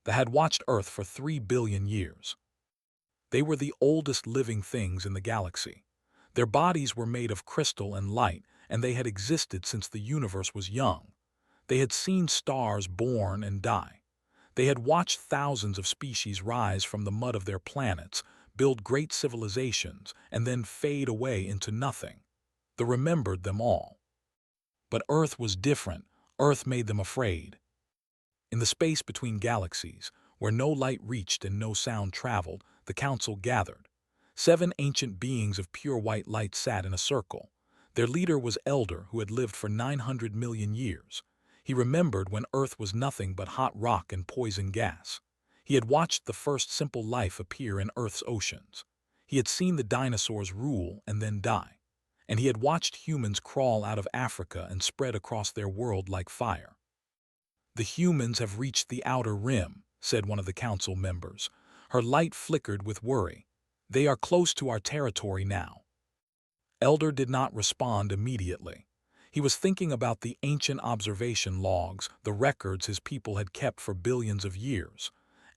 that had watched Earth for 3 billion years. They were the oldest living things in the galaxy. Their bodies were made of crystal and light, and they had existed since the universe was young. They had seen stars born and die. They had watched thousands of species rise from the mud of their planets, build great civilizations, and then fade away into nothing. They remembered them all. But Earth was different. Earth made them afraid. In the space between galaxies, where no light reached and no sound traveled, the council gathered. 7 ancient beings of pure white light sat in a circle. Their leader was Elder, who had lived for 900 million years. He remembered when Earth was nothing but hot rock and poison gas. He had watched the first simple life appear in Earth's oceans. He had seen the dinosaurs rule and then die. And he had watched humans crawl out of Africa and spread across their world like fire. "The humans have reached the outer rim," said one of the council members. Her light flickered with worry. "They are close to our territory now." Elder did not respond immediately. He was thinking about the ancient observation logs, the records his people had kept for billions of years.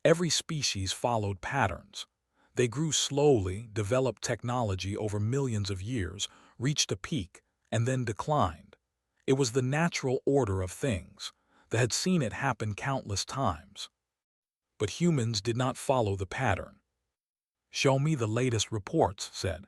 Every species followed patterns. They grew slowly, developed technology over millions of years, reached a peak, and then declined. It was the natural order of things. They had seen it happen countless times. But humans did not follow the pattern. "Show me the latest reports," said.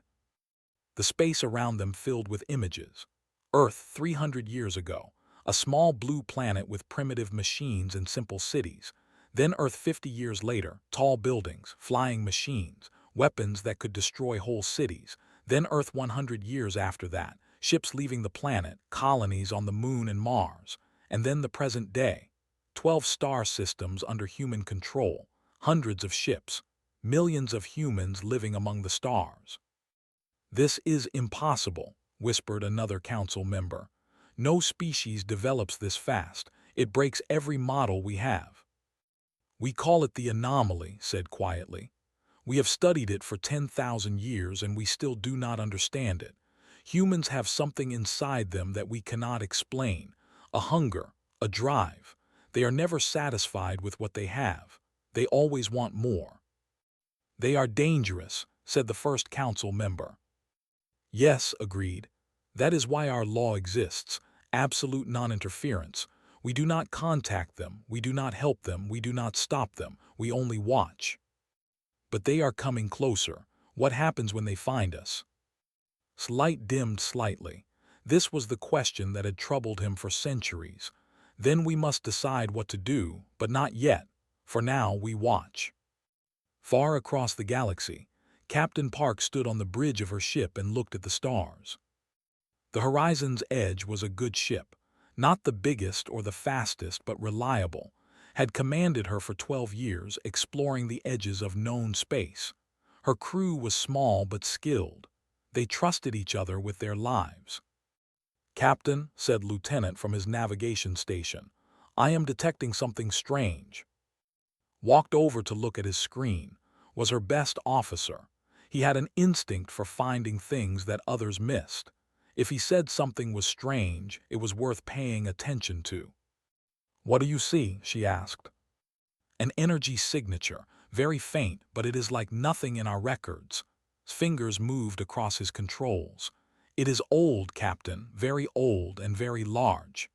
The space around them filled with images. Earth 300 years ago, a small blue planet with primitive machines and simple cities. Then Earth 50 years later, tall buildings, flying machines, weapons that could destroy whole cities. Then Earth 100 years after that, ships leaving the planet, colonies on the Moon and Mars. And then the present day, 12 star systems under human control, hundreds of ships, millions of humans living among the stars. "This is impossible," whispered another council member. "No species develops this fast. It breaks every model we have." "We call it the anomaly," said quietly. "We have studied it for 10,000 years and we still do not understand it. Humans have something inside them that we cannot explain, a hunger, a drive. They are never satisfied with what they have. They always want more." "They are dangerous," said the first council member. "Yes," agreed. "That is why our law exists, absolute non-interference. We do not contact them, we do not help them, we do not stop them, we only watch." "But they are coming closer. What happens when they find us?" Light dimmed slightly. This was the question that had troubled him for centuries. "Then we must decide what to do, but not yet. For now, we watch." Far across the galaxy, Captain Park stood on the bridge of her ship and looked at the stars. The Horizon's Edge was a good ship, not the biggest or the fastest but reliable, had commanded her for 12 years exploring the edges of known space. Her crew was small but skilled. They trusted each other with their lives. "Captain," said Lieutenant from his navigation station, "I am detecting something strange." Walked over to look at his screen, was her best officer. He had an instinct for finding things that others missed. If he said something was strange, it was worth paying attention to. "What do you see?" she asked. "An energy signature, very faint, but it is like nothing in our records." His fingers moved across his controls. "It is old, Captain, very old and very large."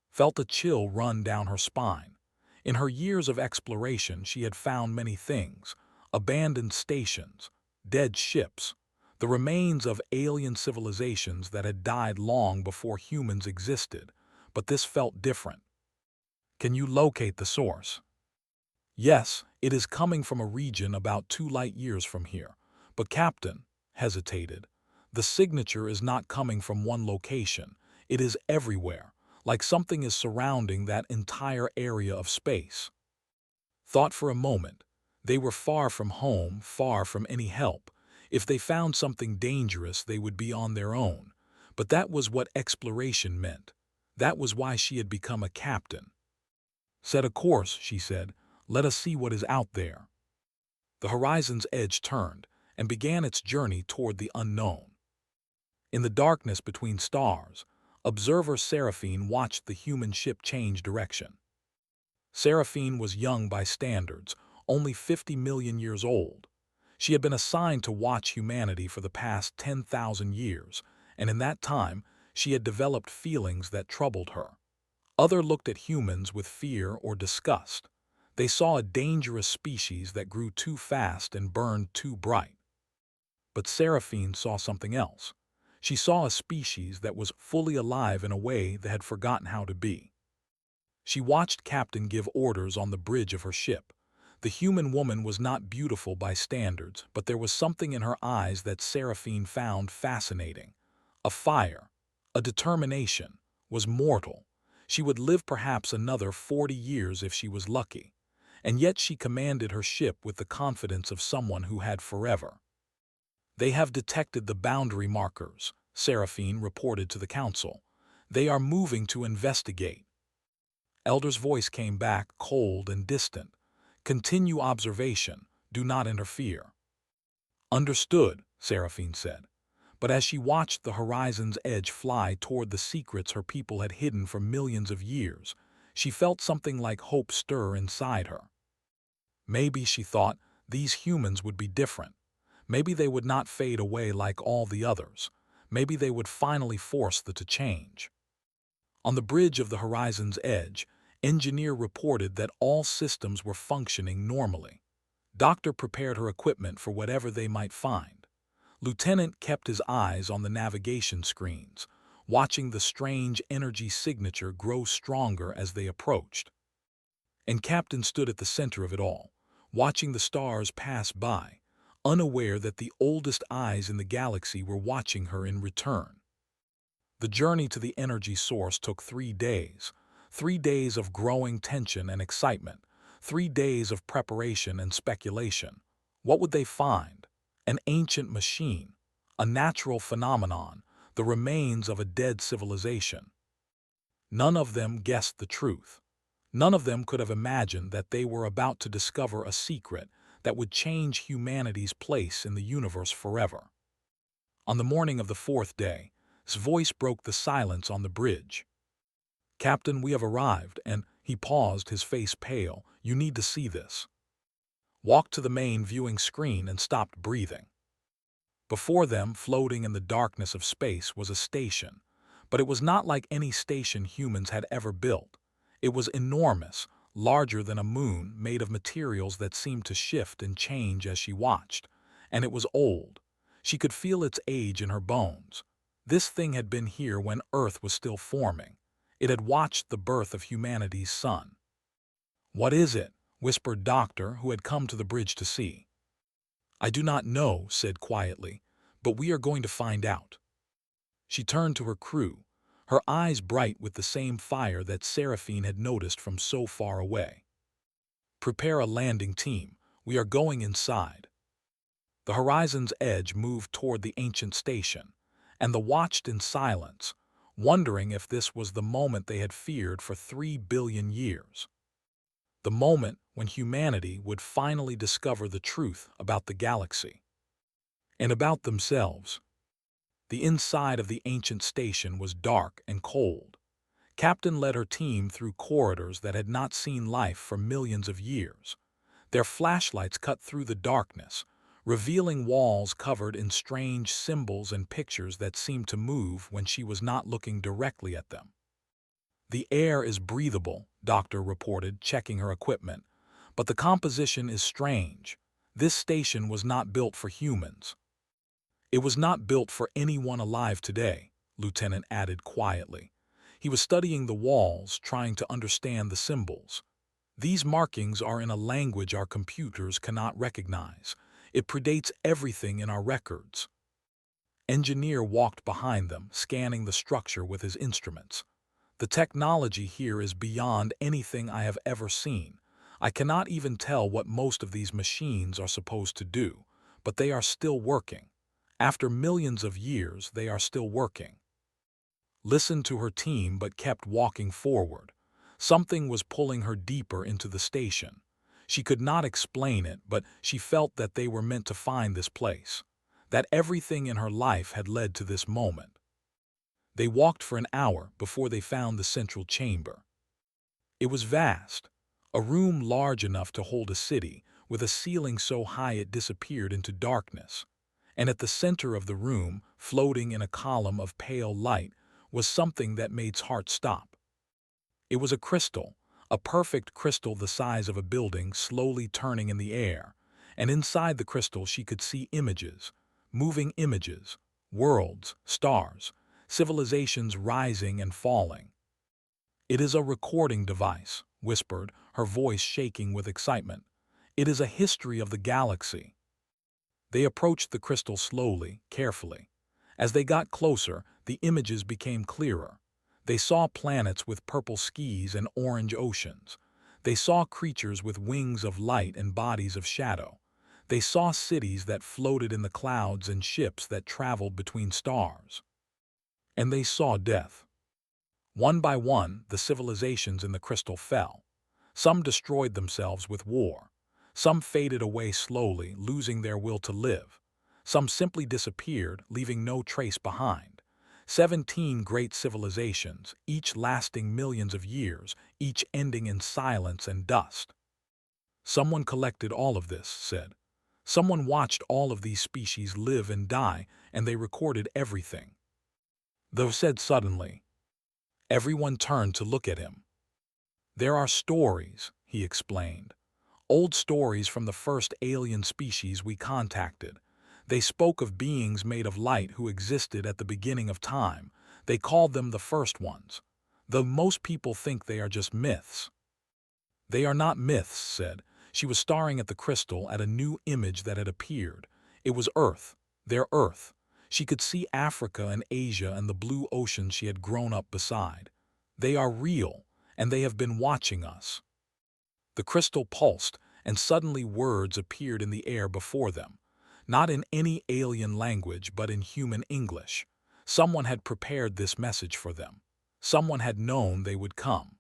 Felt a chill run down her spine. In her years of exploration, she had found many things: abandoned stations, dead ships, the remains of alien civilizations that had died long before humans existed, but this felt different. "Can you locate the source?" "Yes, it is coming from a region about 2 light years from here. But Captain," hesitated, "the signature is not coming from one location. It is everywhere, like something is surrounding that entire area of space." Thought for a moment. They were far from home, far from any help. If they found something dangerous, they would be on their own. But that was what exploration meant. That was why she had become a captain. "Set a course," she said. "Let us see what is out there." The Horizon's Edge turned and began its journey toward the unknown. In the darkness between stars, observer Seraphine watched the human ship change direction. Seraphine was young by standards, only 50 million years old. She had been assigned to watch humanity for the past 10,000 years, and in that time, she had developed feelings that troubled her. Others looked at humans with fear or disgust. They saw a dangerous species that grew too fast and burned too bright. But Seraphine saw something else. She saw a species that was fully alive in a way that had forgotten how to be. She watched Captain give orders on the bridge of her ship. The human woman was not beautiful by standards, but there was something in her eyes that Seraphine found fascinating. A fire, a determination, was mortal. She would live perhaps another 40 years if she was lucky. And yet she commanded her ship with the confidence of someone who had forever. "They have detected the boundary markers," Seraphine reported to the council. "They are moving to investigate." Elder's voice came back, cold and distant. "Continue observation. Do not interfere." "Understood," Seraphine said. But as she watched the horizon's edge fly toward the secrets her people had hidden for millions of years, she felt something like hope stir inside her. Maybe, she thought, these humans would be different. Maybe they would not fade away like all the others. Maybe they would finally force the to change. On the bridge of the horizon's edge, engineer reported that all systems were functioning normally. Doctor prepared her equipment for whatever they might find. Lieutenant kept his eyes on the navigation screens, watching the strange energy signature grow stronger as they approached. And Captain stood at the center of it all, watching the stars pass by, unaware that the oldest eyes in the galaxy were watching her in return. The journey to the energy source took 3 days. 3 days of growing tension and excitement. 3 days of preparation and speculation. What would they find? An ancient machine, a natural phenomenon, the remains of a dead civilization. None of them guessed the truth. None of them could have imagined that they were about to discover a secret that would change humanity's place in the universe forever. On the morning of the 4th day, his voice broke the silence on the bridge. "Captain, we have arrived," and he paused, his face pale. "You need to see this." Walked to the main viewing screen and stopped breathing. Before them, floating in the darkness of space, was a station. But it was not like any station humans had ever built. It was enormous, larger than a moon, made of materials that seemed to shift and change as she watched. And it was old. She could feel its age in her bones. This thing had been here when Earth was still forming. It had watched the birth of humanity's son. "What is it?" whispered Doctor, who had come to the bridge to see. "I do not know," said quietly, "but we are going to find out." She turned to her crew, her eyes bright with the same fire that Seraphine had noticed from so far away. "Prepare a landing team. We are going inside." The horizon's edge moved toward the ancient station, and they watched in silence, wondering if this was the moment they had feared for 3 billion years. The moment when humanity would finally discover the truth about the galaxy. And about themselves. The inside of the ancient station was dark and cold. Captain led her team through corridors that had not seen life for millions of years. Their flashlights cut through the darkness, revealing walls covered in strange symbols and pictures that seemed to move when she was not looking directly at them. "The air is breathable," Doctor reported, checking her equipment, "but the composition is strange. This station was not built for humans." "It was not built for anyone alive today," Lieutenant added quietly. He was studying the walls, trying to understand the symbols. "These markings are in a language our computers cannot recognize. It predates everything in our records." Engineer walked behind them, scanning the structure with his instruments. "The technology here is beyond anything I have ever seen. I cannot even tell what most of these machines are supposed to do, but they are still working. After millions of years, they are still working." Listened to her team but kept walking forward. Something was pulling her deeper into the station. She could not explain it, but she felt that they were meant to find this place, that everything in her life had led to this moment. They walked for an hour before they found the central chamber. It was vast, A room large enough to hold a city, with a ceiling so high it disappeared into darkness. And at the center of the room, floating in a column of pale light, was something that made Made's heart stop. It was a crystal, a perfect crystal the size of a building slowly turning in the air, and inside the crystal she could see images, moving images, worlds, stars, civilizations rising and falling. "It is a recording device," whispered, her voice shaking with excitement. "It is a history of the galaxy." They approached the crystal slowly, carefully. As they got closer, the images became clearer. They saw planets with purple skies and orange oceans. They saw creatures with wings of light and bodies of shadow. They saw cities that floated in the clouds and ships that traveled between stars. And they saw death. One by one, the civilizations in the crystal fell. Some destroyed themselves with war. Some faded away slowly, losing their will to live. Some simply disappeared, leaving no trace behind. 17 great civilizations, each lasting millions of years, each ending in silence and dust. "Someone collected all of this," said. "Someone watched all of these species live and die, and they recorded everything." Though said suddenly. Everyone turned to look at him. "There are stories," he explained. "Old stories from the first alien species we contacted. They spoke of beings made of light who existed at the beginning of time. They called them the first ones. Though most people think they are just myths." "They are not myths," said. She was staring at the crystal, at a new image that had appeared. It was Earth, their Earth. She could see Africa and Asia and the blue ocean she had grown up beside. "They are real, and they have been watching us." The crystal pulsed, and suddenly words appeared in the air before them. Not in any alien language, but in human English. Someone had prepared this message for them. Someone had known they would come.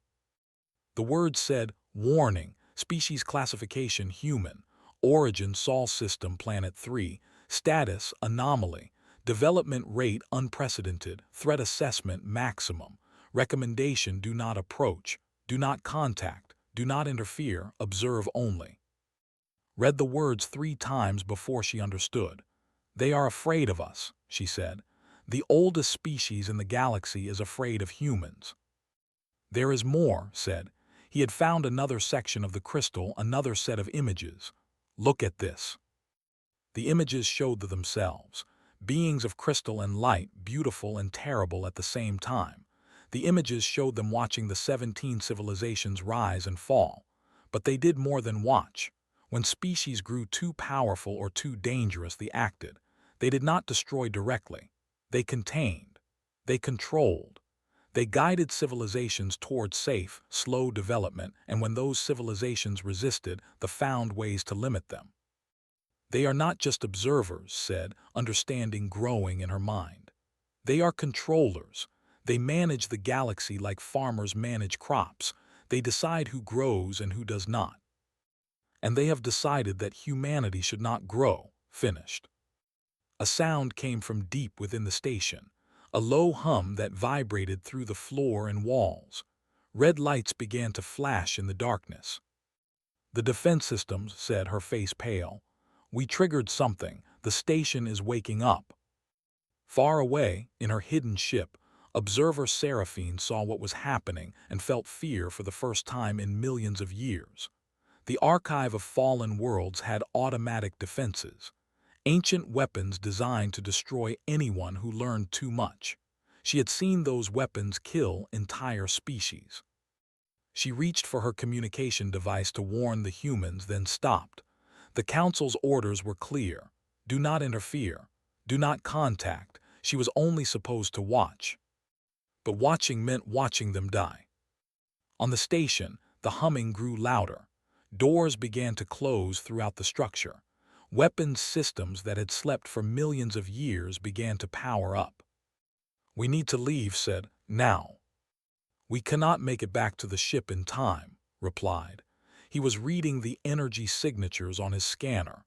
The words said, "Warning, species classification human, origin Sol system planet 3, status anomaly, development rate unprecedented, threat assessment maximum, recommendation do not approach, do not contact, do not interfere, observe only." Read the words 3 times before she understood. "They are afraid of us," she said. "The oldest species in the galaxy is afraid of humans." "There is more," said. He had found another section of the crystal, another set of images. "Look at this." The images showed themselves. Beings of crystal and light, beautiful and terrible at the same time. The images showed them watching the 17 civilizations rise and fall. But they did more than watch. When species grew too powerful or too dangerous, they acted. They did not destroy directly. They contained. They controlled. They guided civilizations toward safe, slow development, and when those civilizations resisted, they found ways to limit them. "They are not just observers," said, understanding growing in her mind. "They are controllers. They manage the galaxy like farmers manage crops. They decide who grows and who does not. And they have decided that humanity should not grow." Finished. A sound came from deep within the station, a low hum that vibrated through the floor and walls. Red lights began to flash in the darkness. "The defense systems," said, her face pale. "We triggered something. The station is waking up." Far away, in her hidden ship, observer Seraphine saw what was happening and felt fear for the first time in millions of years. The archive of fallen worlds had automatic defenses. Ancient weapons designed to destroy anyone who learned too much. She had seen those weapons kill entire species. She reached for her communication device to warn the humans, then stopped. The Council's orders were clear. Do not interfere. Do not contact. She was only supposed to watch. But watching meant watching them die. On the station, the humming grew louder. Doors began to close throughout the structure. Weapons systems that had slept for millions of years began to power up. "We need to leave," said, "now." "We cannot make it back to the ship in time," replied. He was reading the energy signatures on his scanner.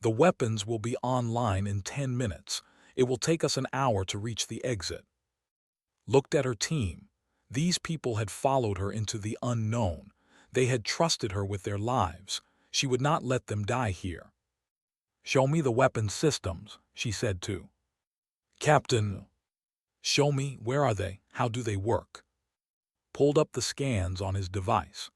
"The weapons will be online in 10 minutes. It will take us an hour to reach the exit." Looked at her team. These people had followed her into the unknown. They had trusted her with their lives. She would not let them die here. "Show me the weapon systems," she said to Captain. "Show me, where are they? How do they work?" Pulled up the scans on his device.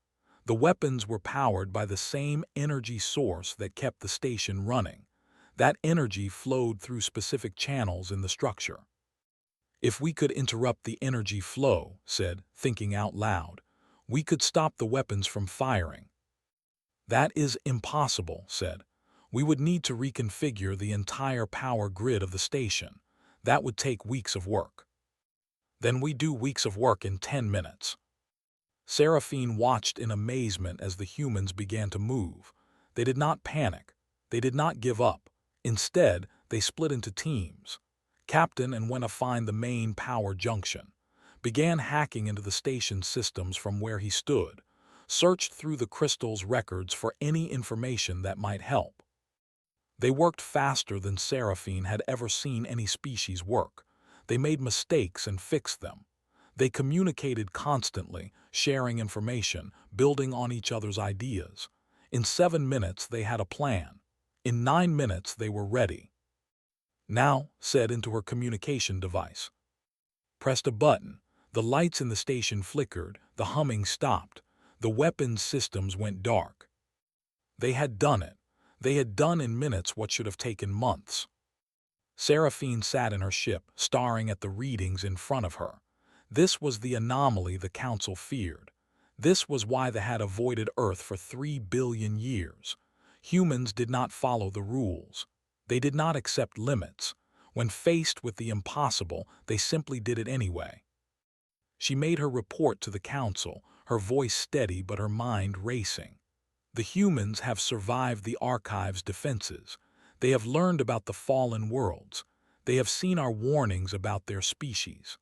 The weapons were powered by the same energy source that kept the station running. That energy flowed through specific channels in the structure. "If we could interrupt the energy flow," said, thinking out loud, "we could stop the weapons from firing." "That is impossible," said. "We would need to reconfigure the entire power grid of the station. That would take weeks of work." "Then we do weeks of work in 10 minutes. Seraphine watched in amazement as the humans began to move. They did not panic. They did not give up. Instead, they split into teams. Captain and went to find the main power junction. Began hacking into the station systems from where he stood. Searched through the crystal's records for any information that might help. They worked faster than Seraphine had ever seen any species work. They made mistakes and fixed them. They communicated constantly, sharing information, building on each other's ideas. In 7 minutes, they had a plan. In 9 minutes, they were ready. "Now," said into her communication device. Pressed a button. The lights in the station flickered, the humming stopped. The weapons systems went dark. They had done it. They had done in minutes what should have taken months. Seraphine sat in her ship, staring at the readings in front of her. This was the anomaly the Council feared. This was why they had avoided Earth for 3 billion years. Humans did not follow the rules. They did not accept limits. When faced with the impossible, they simply did it anyway. She made her report to the Council, her voice steady but her mind racing. "The humans have survived the Archive's defenses. They have learned about the fallen worlds. They have seen our warnings about their species."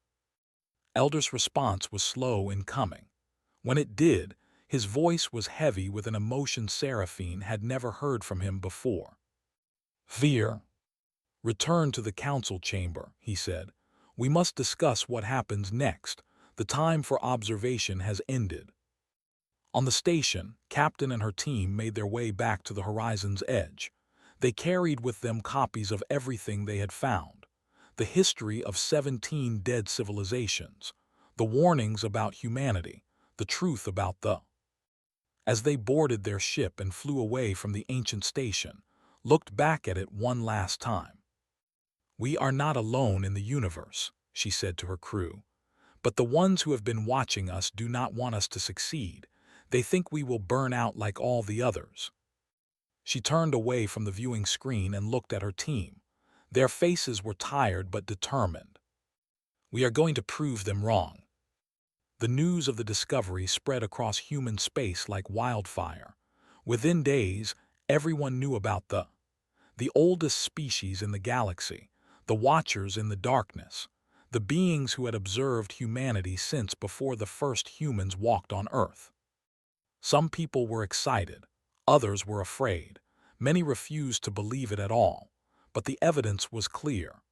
Elder's response was slow in coming. When it did, his voice was heavy with an emotion Seraphine had never heard from him before. "Fear. Return to the council chamber," he said. "We must discuss what happens next. The time for observation has ended." On the station, Captain and her team made their way back to the horizon's edge. They carried with them copies of everything they had found. The history of 17 dead civilizations, the warnings about humanity, the truth about the... As they boarded their ship and flew away from the ancient station, looked back at it one last time. "We are not alone in the universe," she said to her crew. "But the ones who have been watching us do not want us to succeed. They think we will burn out like all the others." She turned away from the viewing screen and looked at her team. Their faces were tired but determined. "We are going to prove them wrong." The news of the discovery spread across human space like wildfire. Within days, everyone knew about the oldest species in the galaxy, the Watchers in the darkness, the beings who had observed humanity since before the first humans walked on Earth. Some people were excited, others were afraid. Many refused to believe it at all, but the evidence was clear.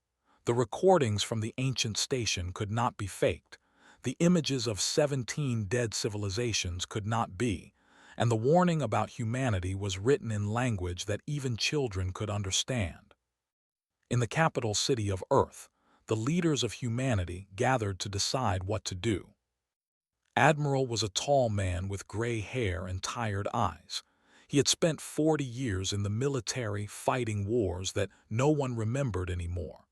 The recordings from the ancient station could not be faked. The images of 17 dead civilizations could not be, and the warning about humanity was written in language that even children could understand. In the capital city of Earth, the leaders of humanity gathered to decide what to do. Admiral was a tall man with gray hair and tired eyes. He had spent 40 years in the military fighting wars that no one remembered anymore.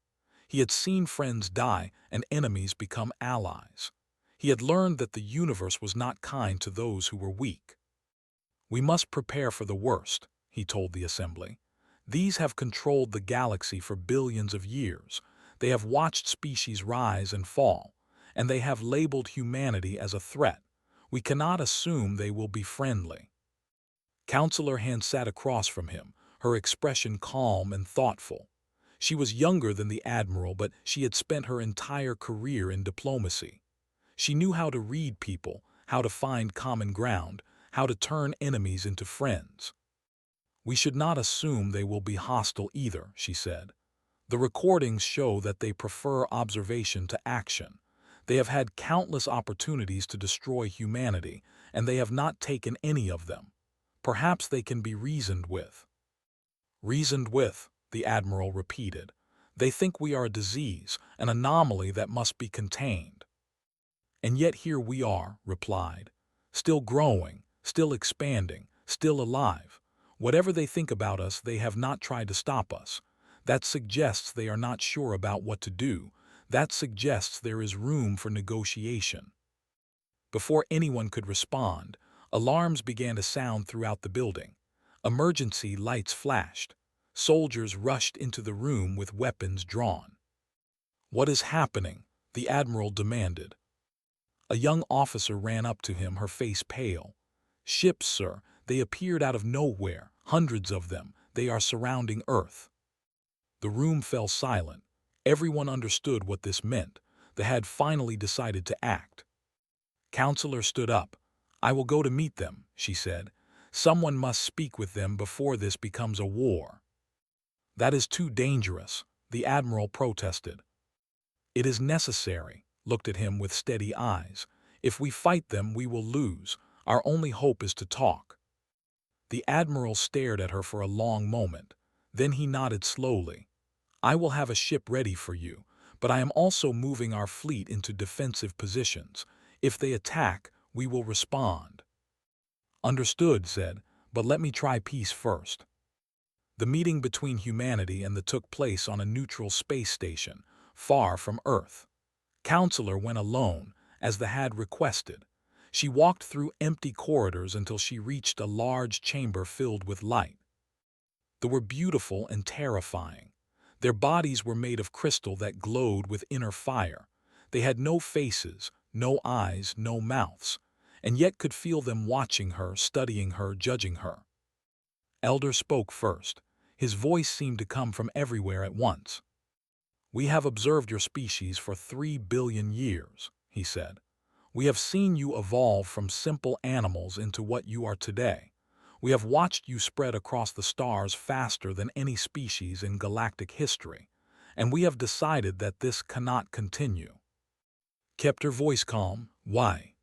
He had seen friends die and enemies become allies. He had learned that the universe was not kind to those who were weak. "We must prepare for the worst," he told the assembly. "These have controlled the galaxy for billions of years. They have watched species rise and fall, and they have labeled humanity as a threat. We cannot assume they will be friendly." Counselor Han sat across from him, her expression calm and thoughtful. She was younger than the Admiral, but she had spent her entire career in diplomacy. She knew how to read people, how to find common ground, how to turn enemies into friends. "We should not assume they will be hostile either," she said. "The recordings show that they prefer observation to action. They have had countless opportunities to destroy humanity, and they have not taken any of them. Perhaps they can be reasoned with." "Reasoned with," the Admiral repeated. "They think we are a disease, an anomaly that must be contained." "And yet here we are," replied, "still growing, still expanding, still alive. Whatever they think about us, they have not tried to stop us. That suggests they are not sure about what to do. That suggests there is room for negotiation." Before anyone could respond, alarms began to sound throughout the building. Emergency lights flashed. Soldiers rushed into the room with weapons drawn. "What is happening?" the Admiral demanded. A young officer ran up to him, her face pale. "Ships, sir. They appeared out of nowhere. Hundreds of them. They are surrounding Earth." The room fell silent. Everyone understood what this meant. They had finally decided to act. Counselor stood up. "I will go to meet them," she said. "Someone must speak with them before this becomes a war." "That is too dangerous," the Admiral protested. "It is necessary," looked at him with steady eyes. "If we fight them, we will lose. Our only hope is to talk." The Admiral stared at her for a long moment. Then he nodded slowly. "I will have a ship ready for you, but I am also moving our fleet into defensive positions. If they attack, we will respond." "Understood," said, "but let me try peace first." The meeting between humanity and the took place on a neutral space station, far from Earth. Counselor went alone, as the had requested. She walked through empty corridors until she reached a large chamber filled with light. They were beautiful and terrifying. Their bodies were made of crystal that glowed with inner fire. They had no faces, no eyes, no mouths, and yet could feel them watching her, studying her, judging her. Elder spoke first. His voice seemed to come from everywhere at once. "We have observed your species for 3 billion years," he said. "We have seen you evolve from simple animals into what you are today. We have watched you spread across the stars faster than any species in galactic history, and we have decided that this cannot continue." Kept her voice calm. "Why?"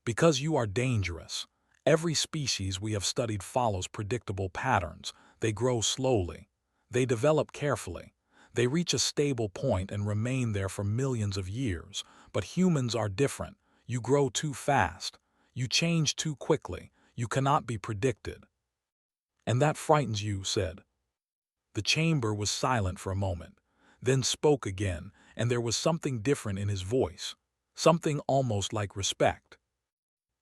"Because you are dangerous. Every species we have studied follows predictable patterns. They grow slowly. They develop carefully. They reach a stable point and remain there for millions of years. But humans are different. You grow too fast. You change too quickly. You cannot be predicted." "And that frightens you," said. The chamber was silent for a moment, then spoke again, and there was something different in his voice, something almost like respect.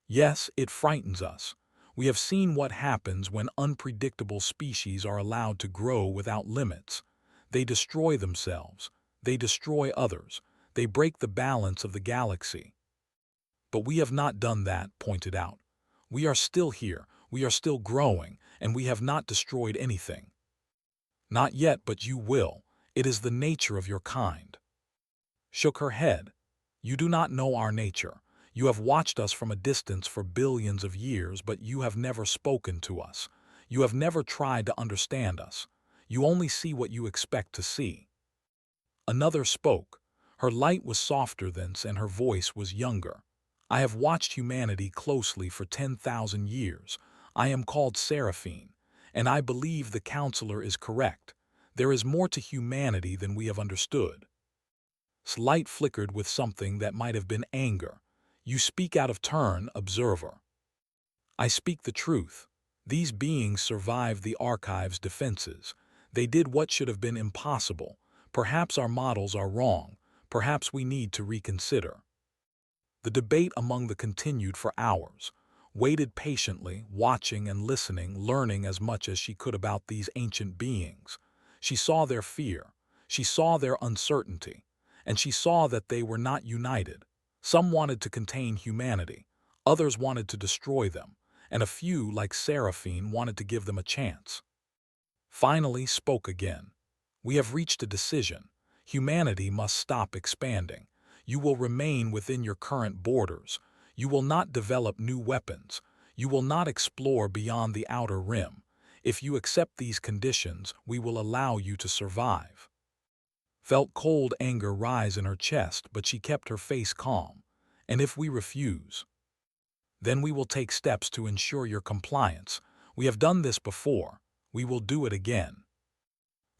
"Yes, it frightens us. We have seen what happens when unpredictable species are allowed to grow without limits. They destroy themselves. They destroy others. They break the balance of the galaxy. But we have not done that," pointed out. "We are still here. We are still growing, and we have not destroyed anything." "Not yet, but you will. It is the nature of your kind." Shook her head. "You do not know our nature. You have watched us from a distance for billions of years, but you have never spoken to us. You have never tried to understand us. You only see what you expect to see." Another spoke. Her light was softer than, and her voice was younger. "I have watched humanity closely for 10,000 years. I am called Seraphine, and I believe the counselor is correct. There is more to humanity than we have understood." Light flickered with something that might have been anger. "You speak out of turn, observer." "I speak the truth. These beings survived the archive's defenses. They did what should have been impossible. Perhaps our models are wrong. Perhaps we need to reconsider." The debate among them continued for hours. Waited patiently, watching and listening, learning as much as she could about these ancient beings. She saw their fear. She saw their uncertainty. And she saw that they were not united. Some wanted to contain humanity, others wanted to destroy them, and a few, like Seraphine, wanted to give them a chance. Finally spoke again. "We have reached a decision. Humanity must stop expanding. You will remain within your current borders. You will not develop new weapons. You will not explore beyond the outer rim. If you accept these conditions, we will allow you to survive." Felt cold anger rise in her chest, but she kept her face calm. "And if we refuse?" Then we will take steps to ensure your compliance. We have done this before. We will do it again.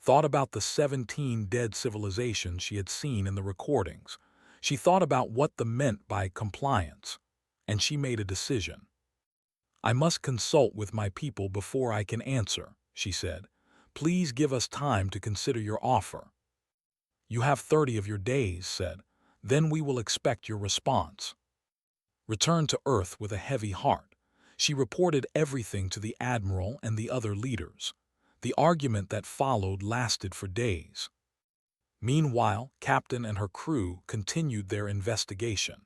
Thought about the 17 dead civilizations she had seen in the recordings. She thought about what the meant by compliance, and she made a decision. I must consult with my people before I can answer, she said. Please give us time to consider your offer. You have 30 of your days, said. Then we will expect your response. Returned to Earth with a heavy heart. She reported everything to the Admiral and the other leaders. The argument that followed lasted for days. Meanwhile, Captain and her crew continued their investigation.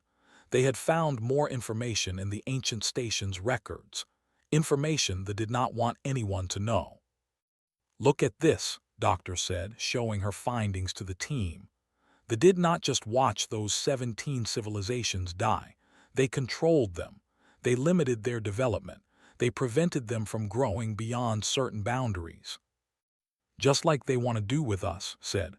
They had found more information in the ancient station's records, information they did not want anyone to know. Look at this, Doctor said, showing her findings to the team. They did not just watch those 17 civilizations die. They controlled them. They limited their development. They prevented them from growing beyond certain boundaries. Just like they want to do with us, said.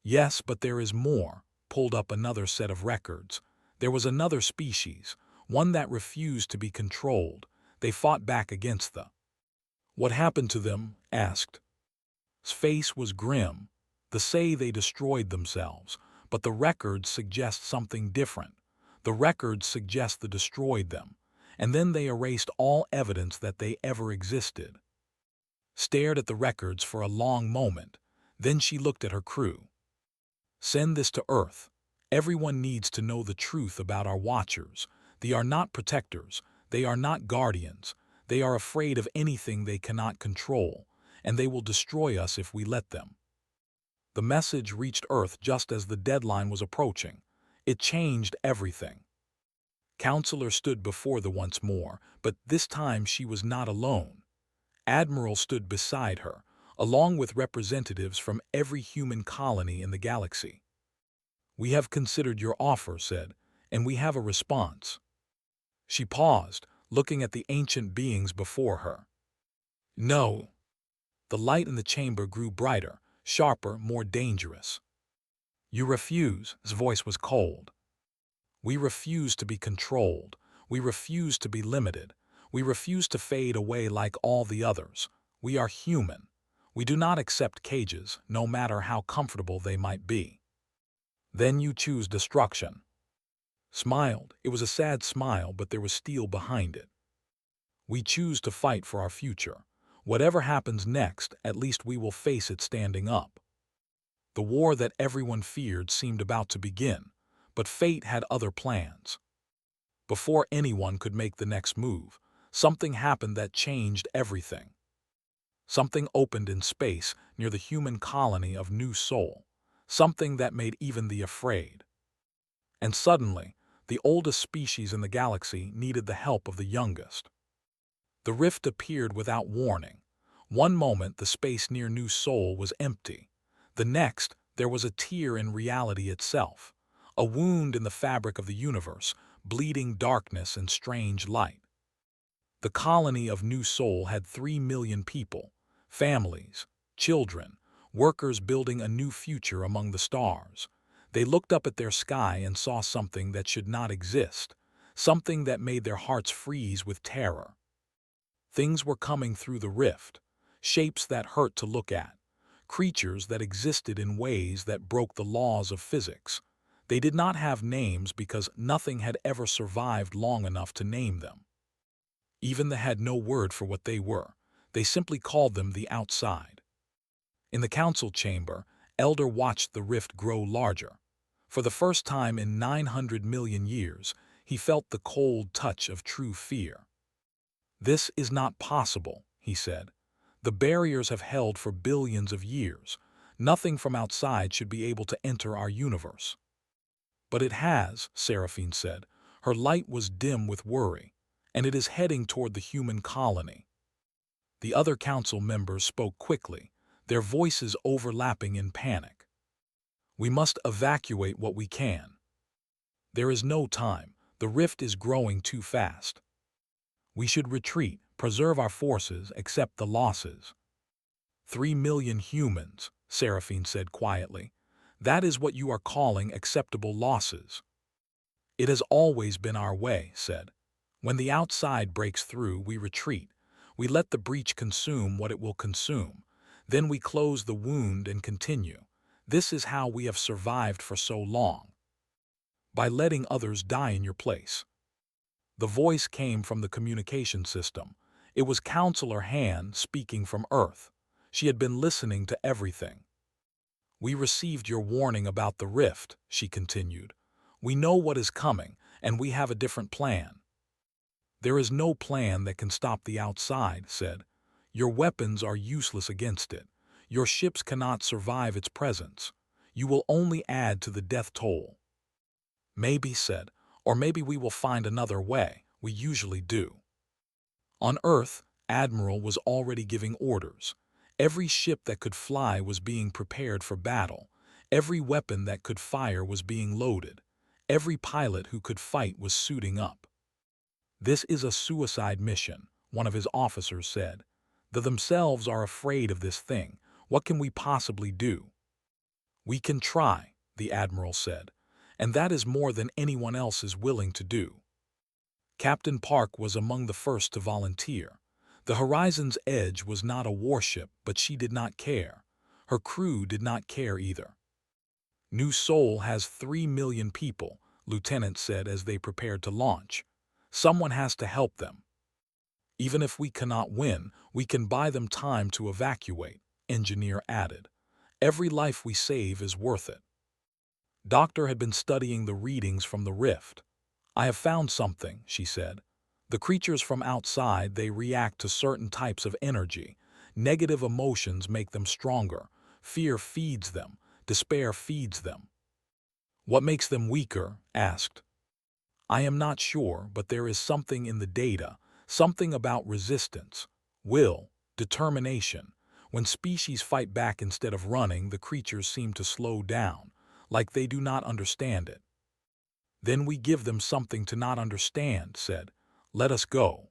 Yes, but there is more. Pulled up another set of records. There was another species, one that refused to be controlled. They fought back against the. What happened to them? Asked. His face was grim. They say they destroyed themselves, but the records suggest something different. The records suggest they destroyed them, and then they erased all evidence that they ever existed. Stared at the records for a long moment. Then she looked at her crew. Send this to Earth. Everyone needs to know the truth about our Watchers. They are not protectors. They are not guardians. They are afraid of anything they cannot control, and they will destroy us if we let them. The message reached Earth just as the deadline was approaching. It changed everything. Counselor stood before them once more, but this time she was not alone. Admiral stood beside her, along with representatives from every human colony in the galaxy. We have considered your offer, said, and we have a response. She paused, looking at the ancient beings before her. No. The light in the chamber grew brighter, sharper, more dangerous. You refuse, his voice was cold. We refuse to be controlled. We refuse to be limited. We refuse to fade away like all the others. We are human. We do not accept cages, no matter how comfortable they might be. Then you choose destruction. Smiled. It was a sad smile, but there was steel behind it. We choose to fight for our future. Whatever happens next, at least we will face it standing up. The war that everyone feared seemed about to begin, but fate had other plans. Before anyone could make the next move, something happened that changed everything. Something opened in space near the human colony of New Sol, something that made even the afraid. And suddenly, the oldest species in the galaxy needed the help of the youngest. The rift appeared without warning. One moment, the space near New Sol was empty. The next, there was a tear in reality itself, a wound in the fabric of the universe, bleeding darkness and strange light. The colony of New Sol had 3 million people, families, children, workers building a new future among the stars. They looked up at their sky and saw something that should not exist, something that made their hearts freeze with terror. Things were coming through the rift, shapes that hurt to look at, creatures that existed in ways that broke the laws of physics. They did not have names because nothing had ever survived long enough to name them. Even they had no word for what they were. They simply called them the outside. In the council chamber, Elder watched the rift grow larger. For the first time in 900 million years, he felt the cold touch of true fear. This is not possible, he said. The barriers have held for billions of years. Nothing from outside should be able to enter our universe. But it has, Seraphine said. Her light was dim with worry, and it is heading toward the human colony. The other council members spoke quickly, their voices overlapping in panic. We must evacuate what we can. There is no time. The rift is growing too fast. We should retreat, preserve our forces, accept the losses. 3 million humans, Seraphine said quietly. That is what you are calling acceptable losses. It has always been our way, said. When the outside breaks through, we retreat. We let the breach consume what it will consume. Then we close the wound and continue. This is how we have survived for so long. By letting others die in your place. The voice came from the communication system. It was Counselor Han speaking from Earth. She had been listening to everything. We received your warning about the rift, she continued. We know what is coming, and we have a different plan. There is no plan that can stop the outside, said. Your weapons are useless against it. Your ships cannot survive its presence. You will only add to the death toll. Maybe, said, or maybe we will find another way. We usually do. On Earth, Admiral was already giving orders. Every ship that could fly was being prepared for battle. Every weapon that could fire was being loaded. Every pilot who could fight was suiting up. This is a suicide mission, one of his officers said. They themselves are afraid of this thing. What can we possibly do? We can try, the Admiral said, and that is more than anyone else is willing to do. Captain Park was among the first to volunteer. The Horizon's Edge was not a warship, but she did not care. Her crew did not care either. New Seoul has 3 million people, Lieutenant said as they prepared to launch. Someone has to help them. Even if we cannot win, we can buy them time to evacuate, Engineer added. Every life we save is worth it. Doctor had been studying the readings from the rift. I have found something, she said. The creatures from outside, they react to certain types of energy. Negative emotions make them stronger. Fear feeds them. Despair feeds them. What makes them weaker? Asked. I am not sure, but there is something in the data, something about resistance, will, determination. When species fight back instead of running, the creatures seem to slow down, like they do not understand it. Then we give them something to not understand, said. Let us go.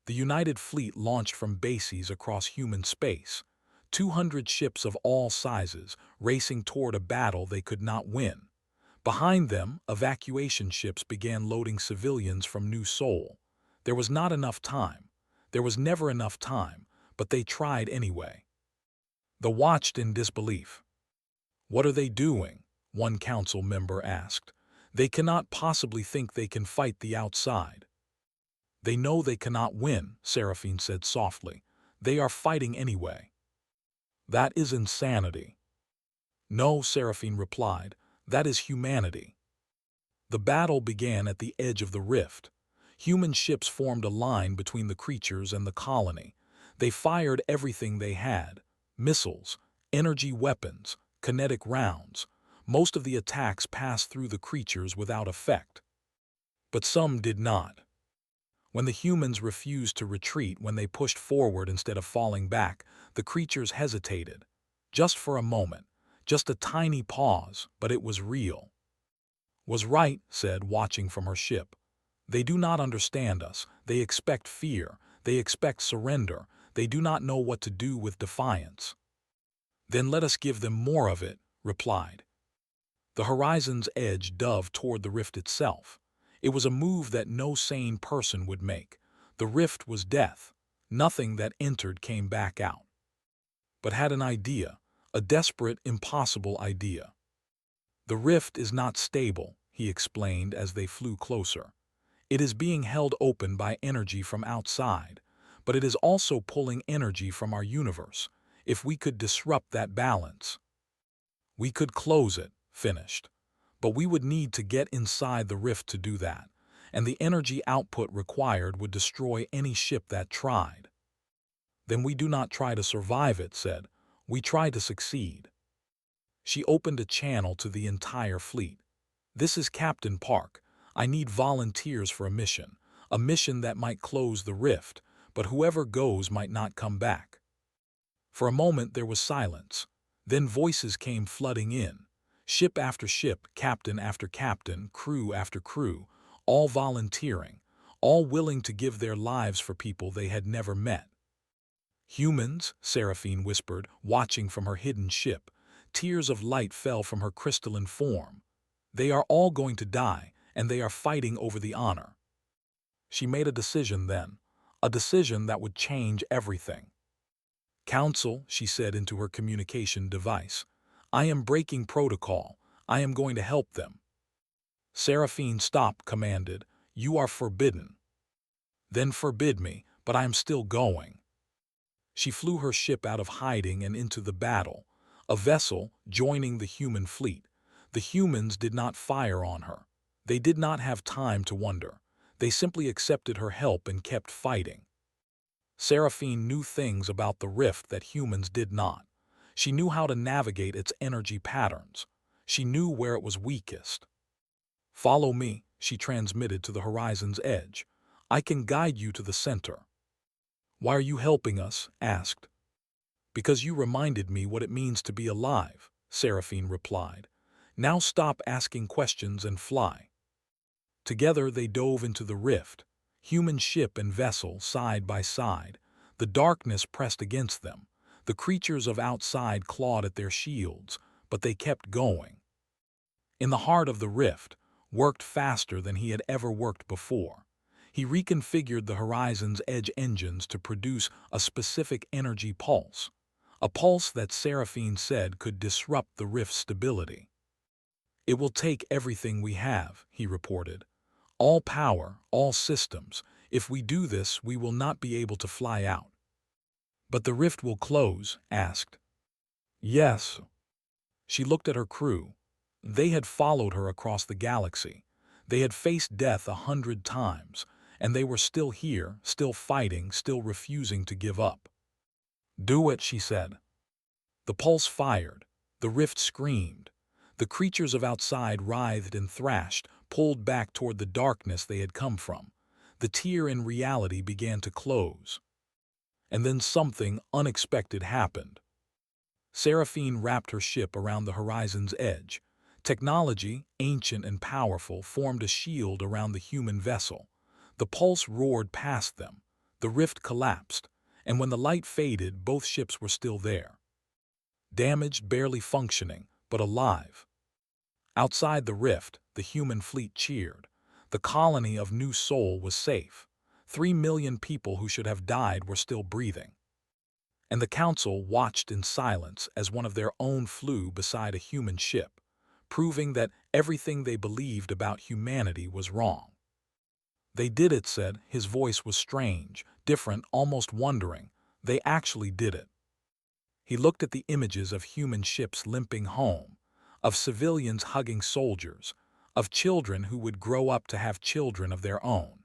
The United Fleet launched from bases across human space. 200 ships of all sizes racing toward a battle they could not win. Behind them, evacuation ships began loading civilians from New Seoul. There was not enough time. There was never enough time, but they tried anyway. They watched in disbelief. What are they doing? One council member asked. They cannot possibly think they can fight the outside. They know they cannot win, Seraphine said softly. They are fighting anyway. That is insanity. No, Seraphine replied. That is humanity. The battle began at the edge of the rift. Human ships formed a line between the creatures and the colony. They fired everything they had. Missiles, energy weapons, kinetic rounds. Most of the attacks passed through the creatures without effect. But some did not. When the humans refused to retreat, when they pushed forward instead of falling back, the creatures hesitated. Just for a moment. Just a tiny pause, but it was real. Was right, said, watching from her ship. They do not understand us. They expect fear. They expect surrender. They do not know what to do with defiance. Then let us give them more of it, replied. The Horizon's Edge dove toward the rift itself. It was a move that no sane person would make. The rift was death. Nothing that entered came back out. But had an idea, a desperate, impossible idea. The rift is not stable, he explained as they flew closer. It is being held open by energy from outside, but it is also pulling energy from our universe. If we could disrupt that balance, we could close it, finished. But we would need to get inside the rift to do that, and the energy output required would destroy any ship that tried. Then we do not try to survive it, said. We try to succeed. She opened a channel to the entire fleet. This is Captain Park. I need volunteers for a mission that might close the rift, but whoever goes might not come back. For a moment there was silence. Then voices came flooding in. Ship after ship, captain after captain, crew after crew, all volunteering, all willing to give their lives for people they had never met. Humans, Seraphine whispered, watching from her hidden ship. Tears of light fell from her crystalline form. They are all going to die, and they are fighting over the honor. She made a decision then, a decision that would change everything. "Council," she said into her communication device, "I am breaking protocol. I am going to help them." Seraphine Stop commanded, "You are forbidden." "Then forbid me, but I am still going." She flew her ship out of hiding and into the battle, a vessel joining the human fleet. The humans did not fire on her. They did not have time to wonder. They simply accepted her help and kept fighting. Seraphine knew things about the rift that humans did not. She knew how to navigate its energy patterns. She knew where it was weakest. "Follow me," she transmitted to the horizon's edge. "I can guide you to the center." "Why are you helping us?" asked. "Because you reminded me what it means to be alive," Seraphine replied. "Now stop asking questions and fly." Together they dove into the rift, human ship and vessel side by side. The darkness pressed against them. The creatures of outside clawed at their shields, but they kept going. In the heart of the rift, worked faster than he had ever worked before. He reconfigured the Horizon's Edge engines to produce a specific energy pulse, a pulse that Seraphine said could disrupt the rift's stability. "It will take everything we have," he reported. "All power, all systems. If we do this, we will not be able to fly out." "But the rift will close?" asked. "Yes." She looked at her crew. They had followed her across the galaxy. They had faced death 100 times, and they were still here, still fighting, still refusing to give up. "Do it," she said. The pulse fired. The rift screamed. The creatures of outside writhed and thrashed, pulled back toward the darkness they had come from. The tier in reality began to close. And then something unexpected happened. Seraphine wrapped her ship around the horizon's edge. Technology, ancient and powerful, formed a shield around the human vessel. The pulse roared past them. The rift collapsed, and when the light faded, both ships were still there. Damaged, barely functioning, but alive. Outside the rift, the human fleet cheered. The colony of New Sol was safe. 3 million people who should have died were still breathing. And the council watched in silence as one of their own flew beside a human ship, proving that everything they believed about humanity was wrong. "They did it," said. His voice was strange, different, almost wondering. "They actually did it." He looked at the images of human ships limping home, of civilians hugging soldiers, of children who would grow up to have children of their own.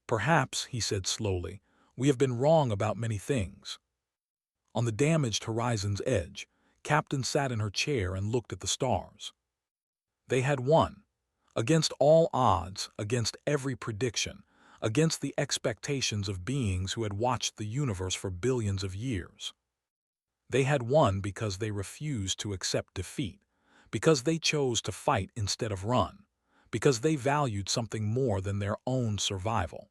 "Perhaps," he said slowly, "we have been wrong about many things." On the damaged horizon's edge, Captain sat in her chair and looked at the stars. They had won. Against all odds, against every prediction, against the expectations of beings who had watched the universe for billions of years. They had won because they refused to accept defeat, because they chose to fight instead of run, because they valued something more than their own survival.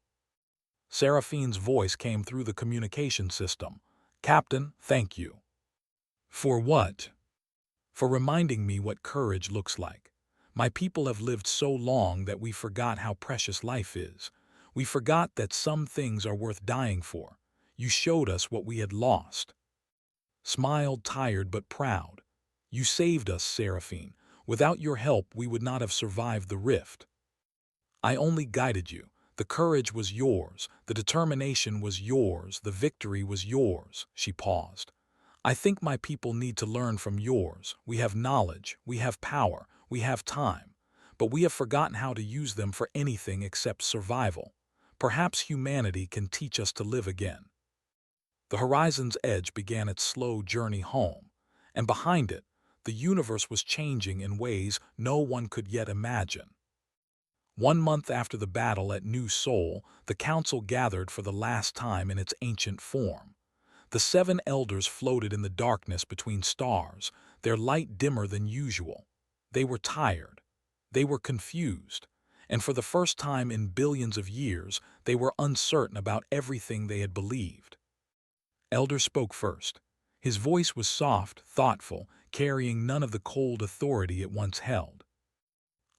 Seraphine's voice came through the communication system. "Captain, thank you." "For what?" "For reminding me what courage looks like. My people have lived so long that we forgot how precious life is. We forgot that some things are worth dying for. You showed us what we had lost." Smiled, tired but proud. "You saved us, Seraphine. Without your help, we would not have survived the rift. I only guided you. The courage was yours. The determination was yours. The victory was yours." She paused. "I think my people need to learn from yours. We have knowledge, we have power, we have time, but we have forgotten how to use them for anything except survival. Perhaps humanity can teach us to live again." The horizon's edge began its slow journey home, and behind it, the universe was changing in ways no one could yet imagine. 1 month after the battle at New Sol, the council gathered for the last time in its ancient form. The 7 elders floated in the darkness between stars, their light dimmer than usual. They were tired. They were confused. And for the first time in billions of years, they were uncertain about everything they had believed. Elder spoke first. His voice was soft, thoughtful, carrying none of the cold authority it once held.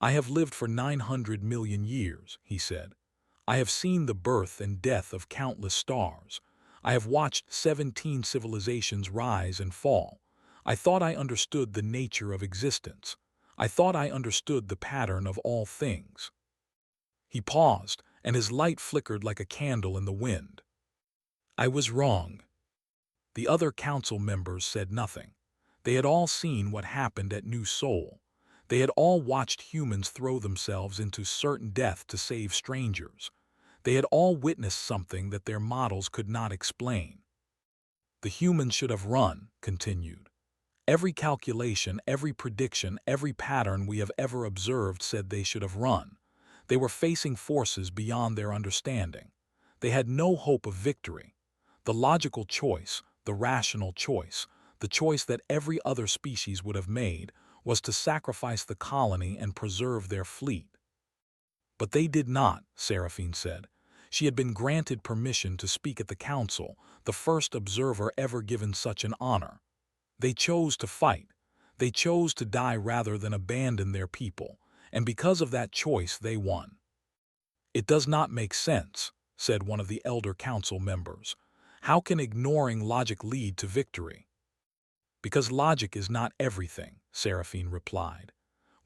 "I have lived for 900 million years," he said. I have seen the birth and death of countless stars. I have watched 17 civilizations rise and fall. I thought I understood the nature of existence. I thought I understood the pattern of all things." He paused, and his light flickered like a candle in the wind. "I was wrong." The other council members said nothing. They had all seen what happened at New Seoul. They had all watched humans throw themselves into certain death to save strangers. They had all witnessed something that their models could not explain. "The humans should have run," continued. "Every calculation, every prediction, every pattern we have ever observed said they should have run. They were facing forces beyond their understanding. They had no hope of victory. The logical choice, the rational choice, the choice that every other species would have made, was to sacrifice the colony and preserve their fleet." "But they did not," Seraphine said. She had been granted permission to speak at the council, the first observer ever given such an honor. "They chose to fight. They chose to die rather than abandon their people, and because of that choice they won." "It does not make sense," said one of the elder council members. "How can ignoring logic lead to victory?" "Because logic is not everything," Seraphine replied.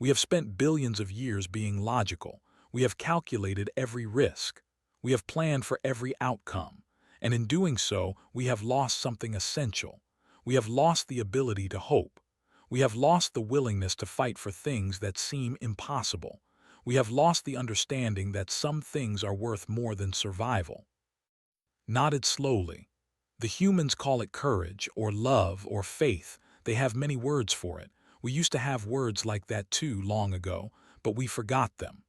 "We have spent billions of years being logical. We have calculated every risk. We have planned for every outcome. And in doing so, we have lost something essential. We have lost the ability to hope. We have lost the willingness to fight for things that seem impossible. We have lost the understanding that some things are worth more than survival." Nodded slowly. "The humans call it courage, or love, or faith. They have many words for it. We used to have words like that too long ago, but we forgot them."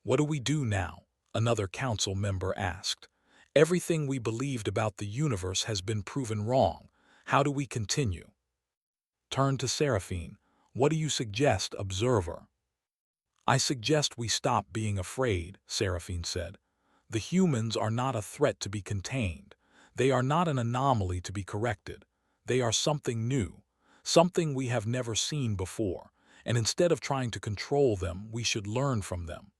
"What do we do now?" another council member asked. "Everything we believed about the universe has been proven wrong. How do we continue?" Turned to Seraphine. "What do you suggest, observer?" "I suggest we stop being afraid," Seraphine said. "The humans are not a threat to be contained. They are not an anomaly to be corrected. They are something new, something we have never seen before, and instead of trying to control them, we should learn from them.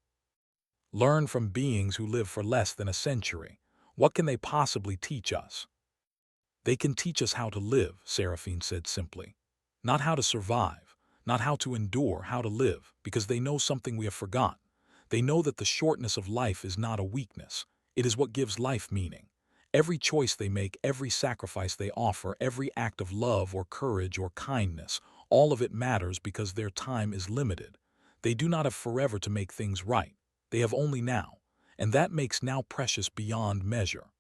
Learn from beings who live for less than a century. What can they possibly teach us?" "They can teach us how to live," Seraphine said simply. "Not how to survive, not how to endure, how to live, because they know something we have forgotten. They know that the shortness of life is not a weakness. It is what gives life meaning. Every choice they make, every sacrifice they offer, every act of love or courage or kindness, all of it matters because their time is limited. They do not have forever to make things right. They have only now, and that makes now precious beyond measure."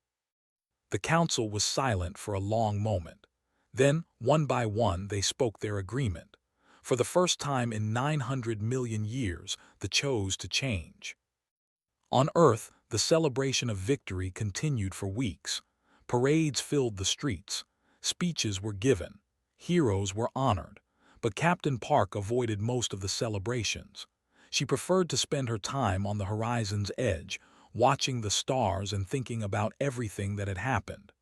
The council was silent for a long moment. Then, one by one, they spoke their agreement. For the first time in 900 million years, they chose to change. On Earth, the celebration of victory continued for weeks. Parades filled the streets. Speeches were given. Heroes were honored. But Captain Park avoided most of the celebrations. She preferred to spend her time on the horizon's edge, watching the stars and thinking about everything that had happened.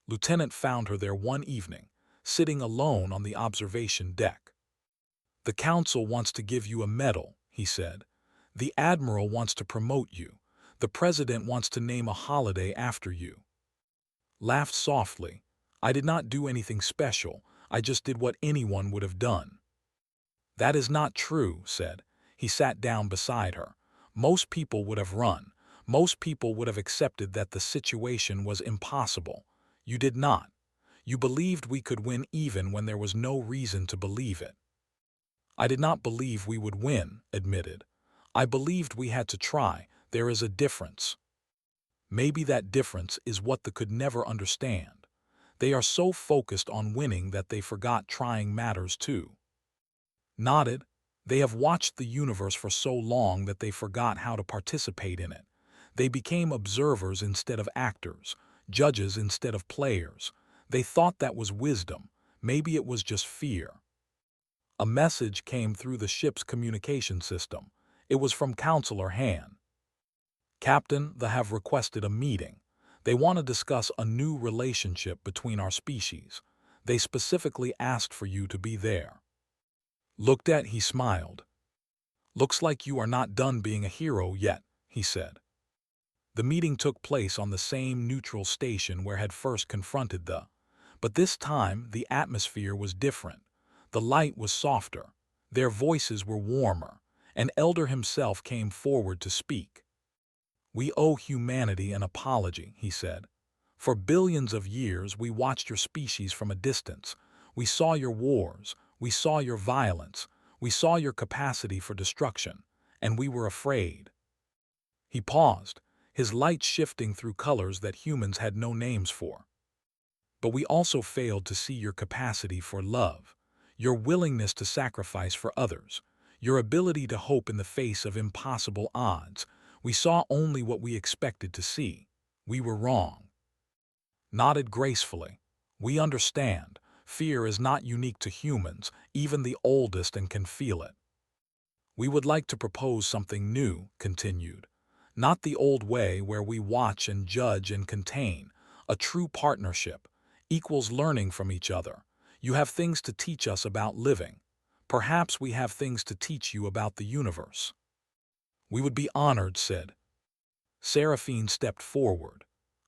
Lieutenant found her there one evening, sitting alone on the observation deck. "The council wants to give you a medal," he said. "The admiral wants to promote you. The president wants to name a holiday after you." Laughed softly. "I did not do anything special. I just did what anyone would have done." "That is not true," said. He sat down beside her. "Most people would have run. Most people would have accepted that the situation was impossible. You did not. You believed we could win even when there was no reason to believe it." "I did not believe we would win," admitted. "I believed we had to try. There is a difference." "Maybe that difference is what they could never understand. They are so focused on winning that they forgot trying matters too." Nodded. "They have watched the universe for so long that they forgot how to participate in it. They became observers instead of actors, judges instead of players. They thought that was wisdom. Maybe it was just fear." A message came through the ship's communication system. It was from Counselor Han. "Captain, they have requested a meeting. They want to discuss a new relationship between our species. They specifically asked for you to be there." Looked at, he smiled. "Looks like you are not done being a hero yet," he said. The meeting took place on the same neutral station where had first confronted the. But this time, the atmosphere was different. The light was softer. Their voices were warmer. An elder himself came forward to speak. "We owe humanity an apology," he said. "For billions of years we watched your species from a distance. We saw your wars, we saw your violence, we saw your capacity for destruction, and we were afraid." He paused, his light shifting through colors that humans had no names for. "But we also failed to see your capacity for love, your willingness to sacrifice for others, your ability to hope in the face of impossible odds. We saw only what we expected to see. We were wrong." Nodded gracefully. "We understand. Fear is not unique to humans, even the oldest and can feel it. We would like to propose something new," continued. "Not the old way where we watch and judge and contain. A true partnership. Equals learning from each other. You have things to teach us about living. Perhaps we have things to teach you about the universe." "We would be honored," said. Seraphine stepped forward.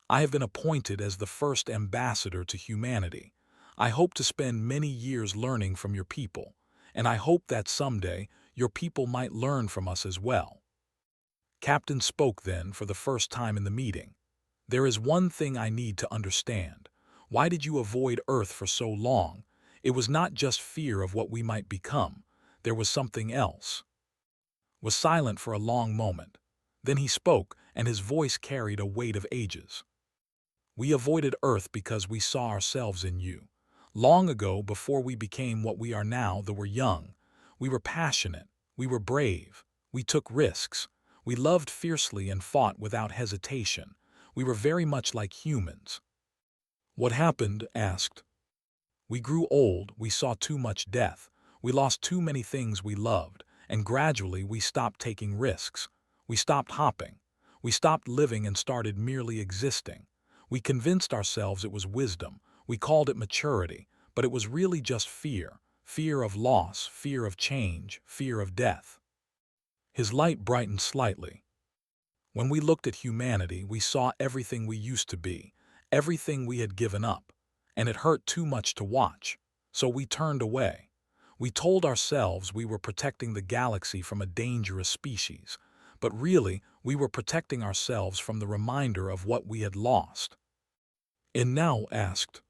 "I have been appointed as the first ambassador to humanity. I hope to spend many years learning from your people, and I hope that someday your people might learn from us as well." Captain spoke then for the first time in the meeting. "There is one thing I need to understand. Why did you avoid Earth for so long? It was not just fear of what we might become. There was something else." Was silent for a long moment. Then he spoke, and his voice carried a weight of ages. "We avoided Earth because we saw ourselves in you. Long ago, before we became what we are now, that were young. We were passionate. We were brave. We took risks. We loved fiercely and fought without hesitation. We were very much like humans." "What happened?" asked. "We grew old, we saw too much death, we lost too many things we loved, and gradually we stopped taking risks. We stopped hopping. We stopped living and started merely existing. We convinced ourselves it was wisdom. We called it maturity, but it was really just fear. Fear of loss, fear of change, fear of death." His light brightened slightly. "When we looked at humanity, we saw everything we used to be, everything we had given up, and it hurt too much to watch, so we turned away. We told ourselves we were protecting the galaxy from a dangerous species, but really we were protecting ourselves from the reminder of what we had lost." "And now?" asked.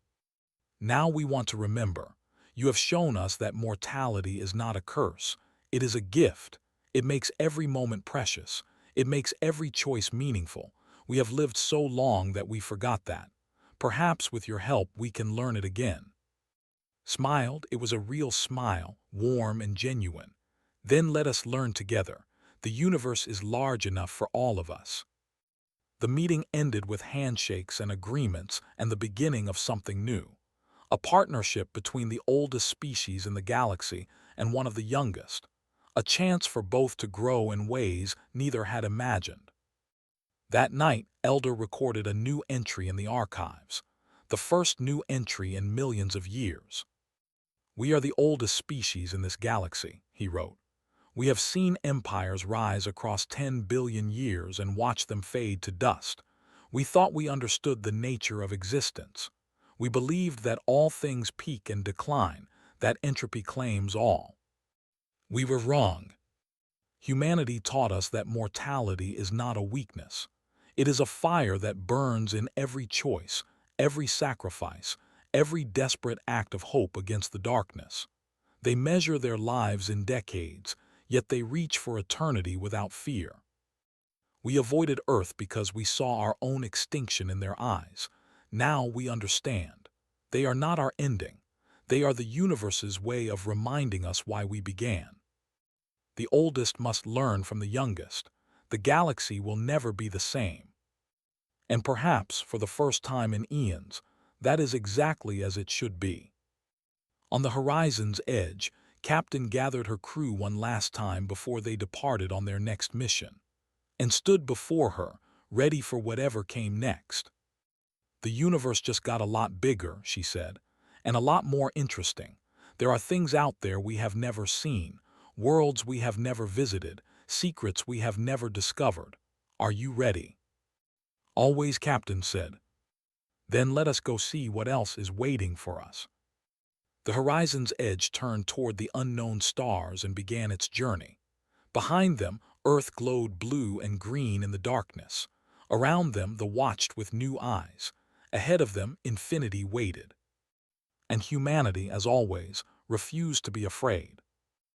"Now we want to remember. You have shown us that mortality is not a curse. It is a gift. It makes every moment precious. It makes every choice meaningful. We have lived so long that we forgot that. Perhaps with your help we can learn it again." Smiled, it was a real smile, warm and genuine. "Then let us learn together. The universe is large enough for all of us." The meeting ended with handshakes and agreements and the beginning of something new. A partnership between the oldest species in the galaxy and one of the youngest. A chance for both to grow in ways neither had imagined. That night, Elder recorded a new entry in the archives. The first new entry in millions of years. "We are the oldest species in this galaxy," he wrote. "We have seen empires rise across 10 billion years and watched them fade to dust. We thought we understood the nature of existence. We believed that all things peak and decline, that entropy claims all. We were wrong. Humanity taught us that mortality is not a weakness. It is a fire that burns in every choice, every sacrifice, every desperate act of hope against the darkness. They measure their lives in decades, yet they reach for eternity without fear. We avoided Earth because we saw our own extinction in their eyes. Now we understand. They are not our ending. They are the universe's way of reminding us why we began. The oldest must learn from the youngest. The galaxy will never be the same. And perhaps, for the first time in eons, that is exactly as it should be." On the horizon's edge, Captain gathered her crew one last time before they departed on their next mission, and stood before her, ready for whatever came next. "The universe just got a lot bigger," she said, "and a lot more interesting. There are things out there we have never seen, worlds we have never visited, secrets we have never discovered. Are you ready?" Always, Captain said. Then let us go see what else is waiting for us. The horizon's edge turned toward the unknown stars and began its journey. Behind them, Earth glowed blue and green in the darkness. Around them, the watched with new eyes. Ahead of them, infinity waited. And humanity, as always, refused to be afraid.